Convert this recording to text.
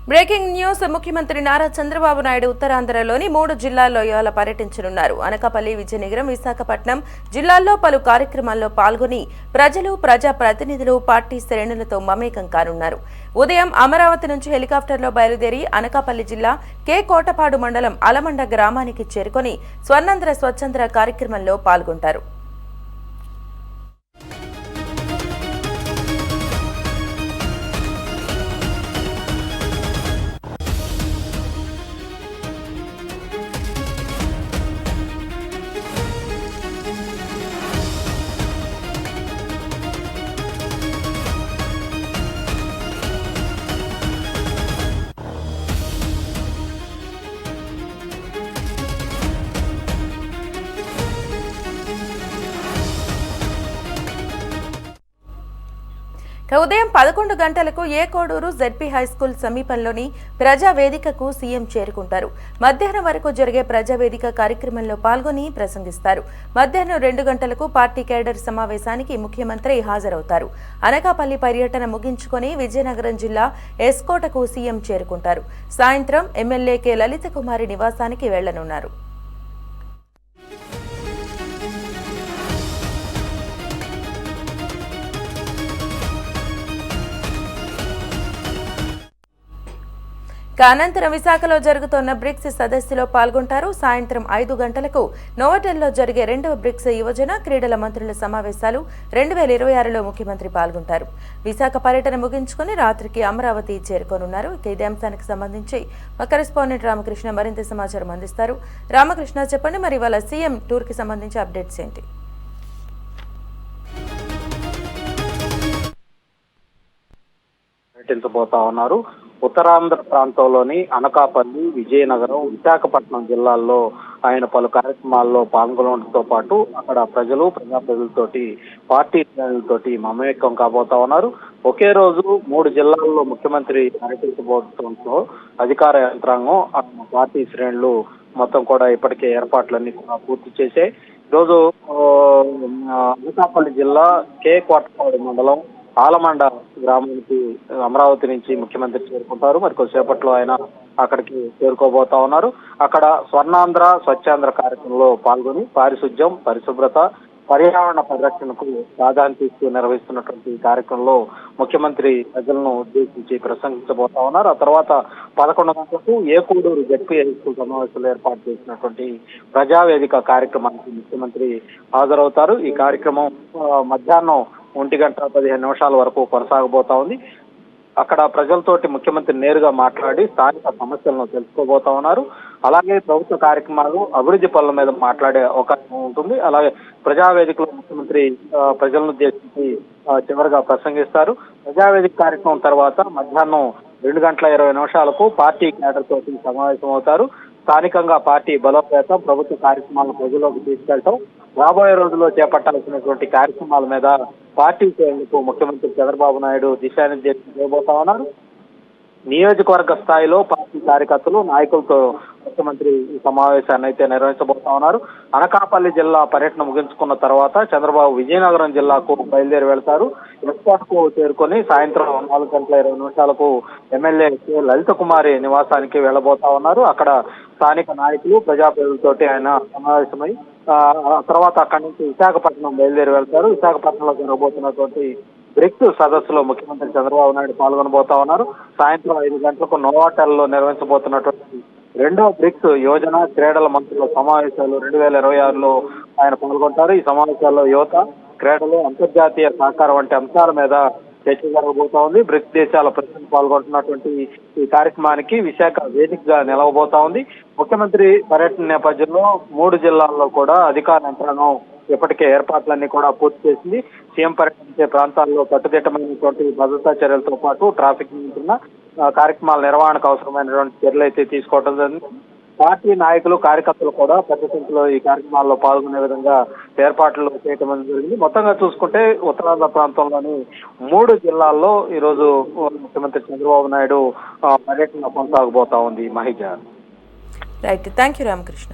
Breaking news. ముఖ్యమంత్రి నారా చంద్రబాబు నాయుడు ఉత్తరాంధ్రలోని 3 జిల్లాల్లో ఇవాళ పర్యటించనున్నారు. అనకాపల్లి, విజయనగరం, విశాఖపట్నం జిల్లాల్లో పలు కార్యక్రమాల్లో పాల్గొని ప్రజలు, ప్రజా ప్రతినిధులు, పార్టీ శ్రేణులతో మమేకం కానున్నారు. ఉదయం అమరావతి నుంచి హెలికాప్టర్లో బయలుదేరి అనకాపల్లి జిల్లా కే కోటపాడు మండలం అలమండ గ్రామానికి చేరుకొని స్వర్ణాంధ్ర స్వచ్ఛంద్ర కార్యక్రమంలో పాల్గొంటారు. ఉదయం 11 గంటలకు ఏ కోడూరు జెడ్పీ హైస్కూల్ సమీపంలోని ప్రజావేదికకు సీఎం చేరుకుంటారు. మధ్యాహ్నం వరకు జరిగే ప్రజావేదిక కార్యక్రమంలో పాల్గొని ప్రసంగిస్తారు. మధ్యాహ్నం 2 గంటలకు పార్టీ కేడర్ సమావేశానికి ముఖ్యమంత్రి హాజరవుతారు. అనకాపల్లి పర్యటన ముగించుకొని విజయనగరం జిల్లా ఎస్కోటకు సీఎం చేరుకుంటారు. సాయంత్రం ఎమ్మెల్యే కె లలిత కుమారి నివాసానికి వెళ్లనున్నారు. అనంతరం విశాఖలో జరుగుతున్న బ్రిక్స్ సదస్సులో పాల్గొంటారు. సాయంత్రం 5 గంటలకు నోవోటెల్లో జరిగే 2వ బ్రిక్స్ యువజన క్రీడల మంత్రుల సమావేశాలు 2026లో ముఖ్యమంత్రి పాల్గొంటారు. విశాఖ పర్యటన ముగించుకుని రాత్రికి అమరావతి చేరుకోనున్నారు. ఇదే అంశానికి సంబంధించి మా కరెస్పాండెంట్ రామకృష్ణ మరింత సమాచారం అందిస్తారు. రామకృష్ణ, చెప్పండి, మరి ఇవాళ సీఎం టూర్ కి సంబంధించి అప్డేట్స్ ఏంటి? ఉన్నారు. ఉత్తరాంధ్ర ప్రాంతంలోని అనకాపల్లి, విజయనగరం, విశాఖపట్నం జిల్లాల్లో ఆయన పలు కార్యక్రమాల్లో పాల్గొనడంతో పాటు అక్కడ ప్రజలతోటి, పార్టీ శ్రేణులతోటి మమేకం కాబోతా ఉన్నారు. ఒకే రోజు 3 జిల్లాల్లో ముఖ్యమంత్రి పర్యటించబోతుండటంతో అధికార యంత్రాంగం, పార్టీ శ్రేణులు మొత్తం కూడా ఇప్పటికే ఏర్పాట్లన్నీ కూడా పూర్తి చేశాయి. ఈరోజు అనకాపల్లి జిల్లా కే కోటపాడు మండలం ఆలమండ గ్రామానికి అమరావతి నుంచి ముఖ్యమంత్రి చేరుకుంటారు. మరి కొద్దిసేపట్లో ఆయన అక్కడికి చేరుకోబోతా ఉన్నారు. అక్కడ స్వర్ణాంధ్ర స్వచ్ఛాంధ్ర కార్యక్రమంలో పాల్గొని పారిశుధ్యం, పరిశుభ్రత, పర్యావరణ పరిరక్షణకు ప్రాధాన్యత ఇస్తూ నిర్వహిస్తున్నటువంటి కార్యక్రమంలో ముఖ్యమంత్రి ప్రజలను ఉద్దేశించి ప్రసంగించబోతా ఉన్నారు. ఆ తర్వాత 11 గంటలకు ఏకూడూరు జెడ్పీ హైస్కూల్ సమావేశంలో ఏర్పాటు చేసినటువంటి ప్రజావేదిక కార్యక్రమానికి ముఖ్యమంత్రి హాజరవుతారు. ఈ కార్యక్రమం మధ్యాహ్నం 1:15 వరకు కొనసాగబోతా ఉంది. అక్కడ ప్రజలతోటి ముఖ్యమంత్రి నేరుగా మాట్లాడి స్థానిక సమస్యలను తెలుసుకోబోతా ఉన్నారు. అలాగే ప్రభుత్వ కార్యక్రమాలు, అభివృద్ధి పనుల మీద మాట్లాడే అవకాశం ఉంటుంది. అలాగే ప్రజావేదికలో ముఖ్యమంత్రి ప్రజలను ఉద్దేశించి చివరిగా ప్రసంగిస్తారు. ప్రజావేదిక కార్యక్రమం తర్వాత మధ్యాహ్నం 2:20 పార్టీ కేడర్ తోటి సమావేశం అవుతారు. స్థానికంగా పార్టీ బలోపేతం, ప్రభుత్వ కార్యక్రమాలను ప్రజల్లోకి తీసుకెళ్లడం, రాబోయే రోజుల్లో చేపట్టాల్సినటువంటి కార్యక్రమాల మీద పార్టీ శ్రేణులకు ముఖ్యమంత్రి చంద్రబాబు నాయుడు దిశానిర్దేశం చేయబోతా ఉన్నారు. నియోజకవర్గ స్థాయిలో పార్టీ కార్యకర్తలు, నాయకులతో ముఖ్యమంత్రి ఈ సమావేశాన్ని అయితే నిర్వహించబోతా ఉన్నారు. అనకాపల్లి జిల్లా పర్యటన ముగించుకున్న తర్వాత చంద్రబాబు విజయనగరం జిల్లాకు బయలుదేరి వెళ్తారు. ఎస్కోట్కు చేరుకొని సాయంత్రం 4:20 ఎమ్మెల్యే కె లలిత కుమారి నివాసానికి వెళ్లబోతా ఉన్నారు. అక్కడ స్థానిక నాయకులు, ప్రజాప్రతినిధులతోటి ఆయన సమావేశమై తర్వాత అక్కడి నుంచి విశాఖపట్నం బయలుదేరి వెళ్తారు. విశాఖపట్నంలో జరగబోతున్నటువంటి బ్రిక్స్ సదస్సులో ముఖ్యమంత్రి చంద్రబాబు నాయుడు పాల్గొనబోతా ఉన్నారు. సాయంత్రం 5 గంటలకు నోవాటెల్లో నిర్వహించబోతున్నటువంటి 2వ బ్రిక్స్ యువజన క్రీడల మంత్రుల సమావేశాలు 2026లో ఆయన పాల్గొంటారు. ఈ సమావేశాల్లో యువత, క్రీడలు, అంతర్జాతీయ సహకారం వంటి అంశాల మీద చర్చ జరగబోతా ఉంది. బ్రిక్స్ దేశాల ప్రతినిధులు పాల్గొంటున్నటువంటి ఈ కార్యక్రమానికి విశాఖ వేదికగా నిలవబోతా ఉంది. ముఖ్యమంత్రి పర్యటన నేపథ్యంలో 3 జిల్లాల్లో కూడా అధికార యంత్రాంగం ఇప్పటికే ఏర్పాట్లన్నీ కూడా పూర్తి చేసింది. సీఎం పర్యటించే ప్రాంతాల్లో కట్టుదిట్టమైనటువంటి భద్రతా చర్యలతో పాటు ట్రాఫిక్ నియంత్రణ, కార్యక్రమాల నిర్వహణకు అవసరమైనటువంటి చర్యలు అయితే తీసుకోవడం జరిగింది. పార్టీ నాయకులు, కార్యకర్తలు కూడా పెద్ద సంఖ్యలో ఈ కార్యక్రమాల్లో పాల్గొనే విధంగా ఏర్పాట్లు చేయడం జరిగింది. మొత్తంగా చూసుకుంటే ఉత్తరాంధ్ర ప్రాంతంలోని 3 జిల్లాల్లో ఈరోజు ముఖ్యమంత్రి చంద్రబాబు నాయుడు పర్యటన కొనసాగబోతా ఉంది. మహిజ. Right, thank you Ramakrishna.